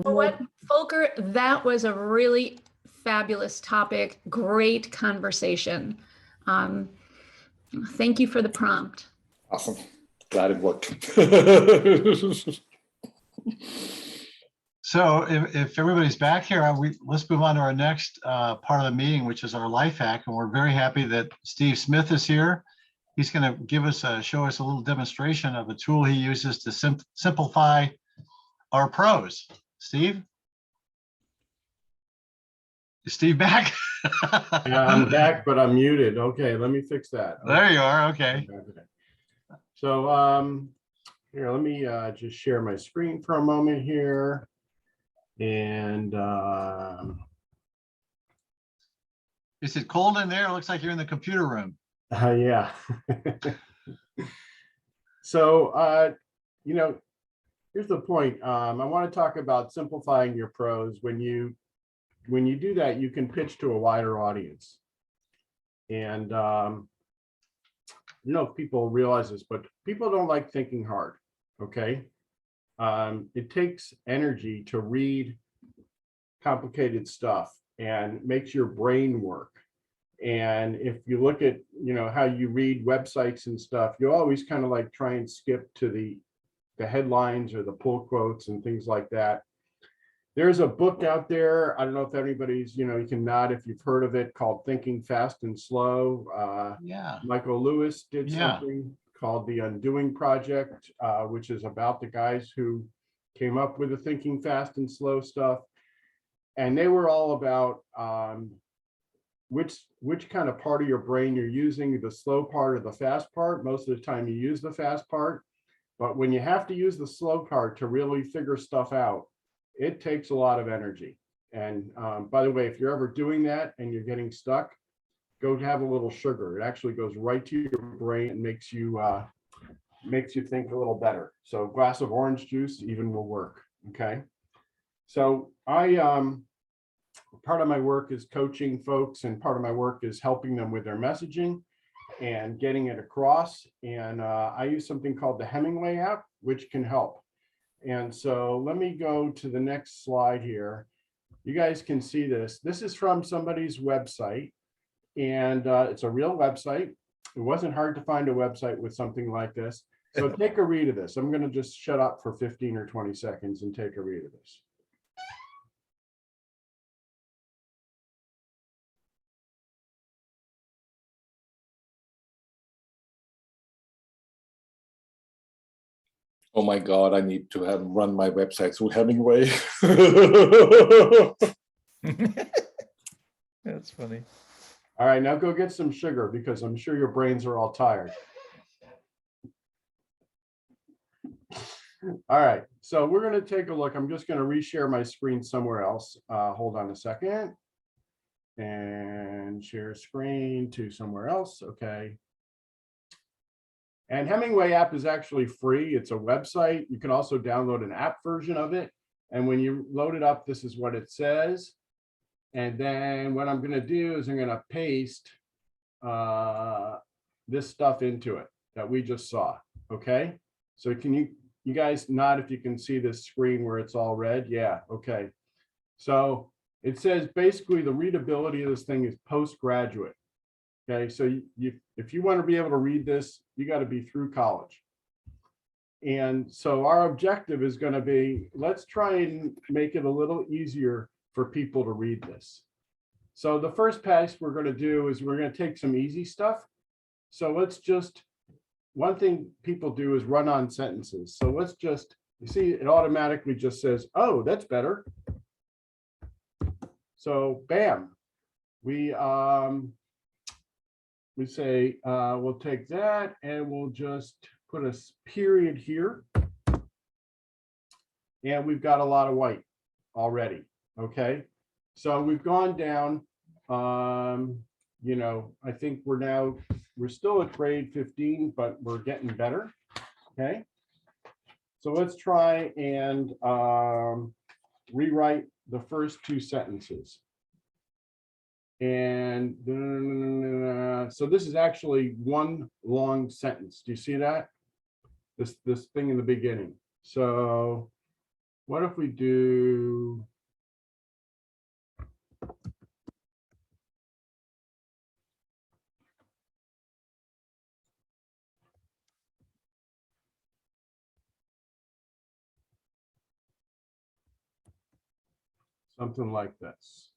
What, Volker, that was a really fabulous topic. Great conversation. Thank you for the prompt. Awesome. Glad it worked. So if everybody's back here, let's move on to our next part of the meeting, which is our life hack. And we're very happy that Steve Smith is here. He's going to give us show us a little demonstration of a tool he uses to simplify our prose. Steve? Is Steve back? Yeah, I'm back, but I'm muted. Okay, let me fix that. Okay. There you are. Okay. So here, let me just share my screen for a moment here. And Is it cold in there? It looks like you're in the computer room. yeah. So, you know, here's the point. I want to talk about simplifying your prose. When you do that, you can pitch to a wider audience. And I don't know if people realize this, but people don't like thinking hard. Okay. It takes energy to read complicated stuff and makes your brain work. And if you look at, you know, how you read websites and stuff, you always kind of like try and skip to the headlines or the pull quotes and things like that. There's a book out there. I don't know if anybody's, you know, you can nod if you've heard of it, called Thinking Fast and Slow. Yeah. Michael Lewis did something called The Undoing Project, which is about the guys who came up with the thinking fast and slow stuff. And they were all about which kind of part of your brain you're using, the slow part or the fast part. Most of the time you use the fast part, but when you have to use the slow part to really figure stuff out, it takes a lot of energy. And by the way, if you're ever doing that and you're getting stuck, go have a little sugar. It actually goes right to your brain and makes you think a little better. So a glass of orange juice even will work. Okay. So part of my work is coaching folks, and part of my work is helping them with their messaging and getting it across. And I use something called the Hemmingway App, which can help. And so let me go to the next slide here. You guys can see this. This is from somebody's website, and it's a real website. It wasn't hard to find a website with something like this. So take a read of this. I'm going to just shut up for 15 or 20 seconds and take a read of this. Oh my God, I need to run my website through Hemmingway. That's funny. All right, now go get some sugar because I'm sure your brains are all tired. All right, so we're going to take a look. I'm just going to reshare my screen somewhere else. Hold on a second. And share screen to somewhere else. Okay. And Hemmingway app is actually free. It's a website. You can also download an app version of it. And when you load it up, this is what it says. And then what I'm going to do is I'm going to paste this stuff into it that we just saw. Okay. So can you guys nod if you can see this screen where it's all red? Yeah. Okay. So it says basically the readability of this thing is postgraduate. Okay, so if you want to be able to read this, you got to be through college. And so our objective is going to be, let's try and make it a little easier for people to read this. So the first pass we're going to do is we're going to take some easy stuff. So let's just, one thing people do is run on sentences. So let's just, you see, it automatically just says, oh, that's better. So bam, we say, we'll take that and we'll just put a period here. And we've got a lot of white already. Okay. So we've gone down, you know, I think we're still at grade 15, but we're getting better. Okay. So let's try and rewrite the first two sentences. And so this is actually one long sentence. Do you see that? This thing in the beginning. So What if we do? Something like this.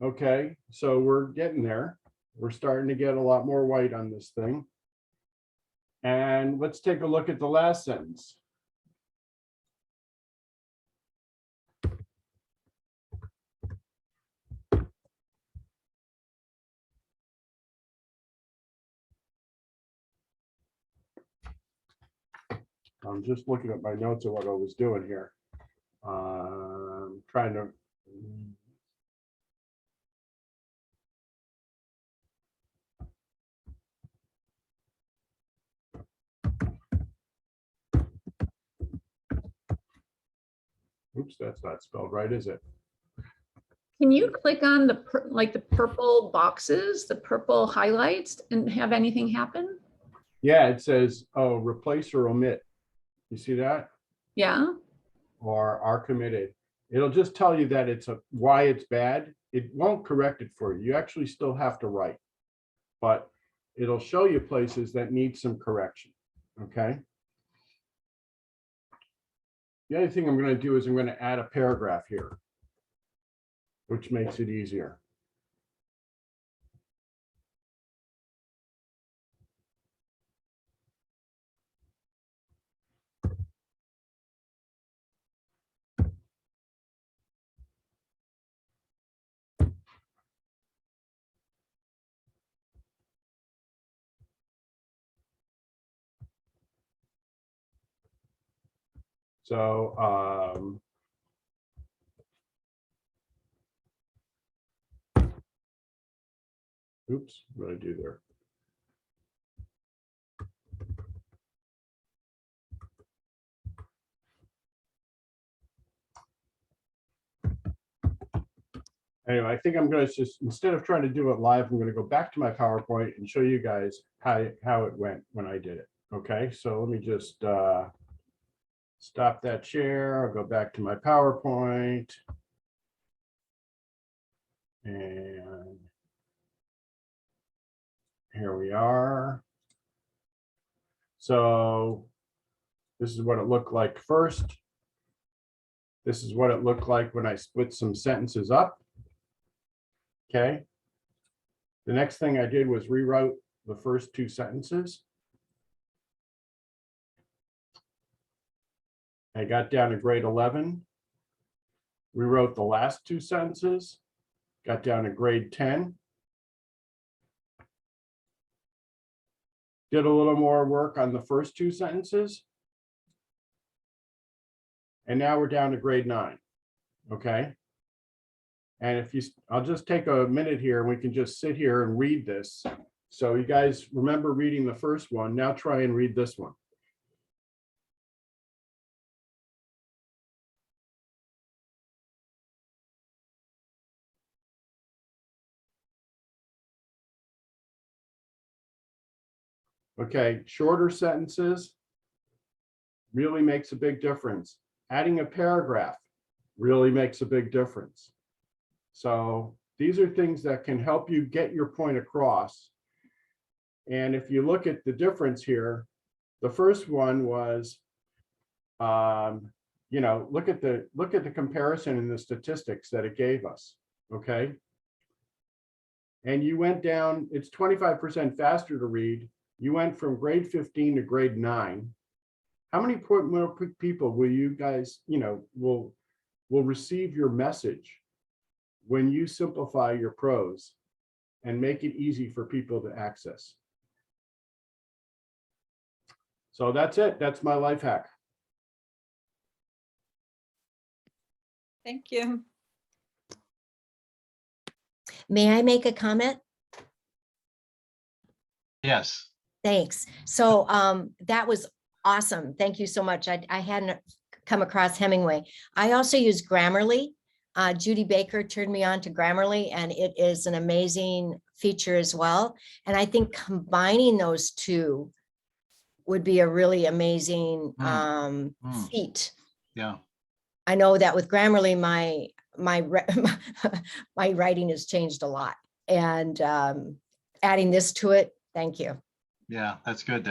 Okay, so we're getting there. We're starting to get a lot more white on this thing. And let's take a look at the last sentence. I'm just looking at my notes of what I was doing here. Trying to. Oops, that's not spelled right, is it? Can you click on the like the purple boxes, the purple highlights, and have anything happen? Yeah, it says, oh, replace or omit. You see that? Yeah. Or are committed. It'll just tell you that it's why it's bad. It won't correct it for you. You actually still have to write, but it'll show you places that need some correction. Okay. The other thing I'm going to do is I'm going to add a paragraph here, which makes it easier. So, oops, what did I do there? Anyway, I think I'm going to just, instead of trying to do it live, I'm going to go back to my PowerPoint and show you guys how it went when I did it. Okay, so let me just stop that share. I'll go back to my PowerPoint. And here we are. So this is what it looked like first. This is what it looked like when I split some sentences up. Okay. The next thing I did was rewrote the first two sentences. I got down to grade 11. Rewrote the last two sentences. Got down to grade 10. Did a little more work on the first two sentences. And now we're down to grade 9. Okay. And if you, I'll just take a minute here and we can just sit here and read this. So you guys remember reading the first one. Now try and read this one. Okay, shorter sentences really makes a big difference. Adding a paragraph really makes a big difference. So these are things that can help you get your point across. And if you look at the difference here, the first one was, you know, look at the comparison in the statistics that it gave us. Okay. And you went down, it's 25% faster to read. You went from grade 15 to grade 9. How many more people will you guys, you know, will receive your message when you simplify your prose and make it easy for people to access? So that's it. That's my life hack. Thank you. May I make a comment? Yes. Thanks. So that was Awesome. Thank you so much. I hadn't come across Hemingway. I also use Grammarly. Judy Baker turned me on to Grammarly, and it is an amazing feature as well. And I think combining those two would be a really amazing feat. Yeah. I know that with Grammarly, my writing has changed a lot, and adding this to it, thank you. Yeah, that's good.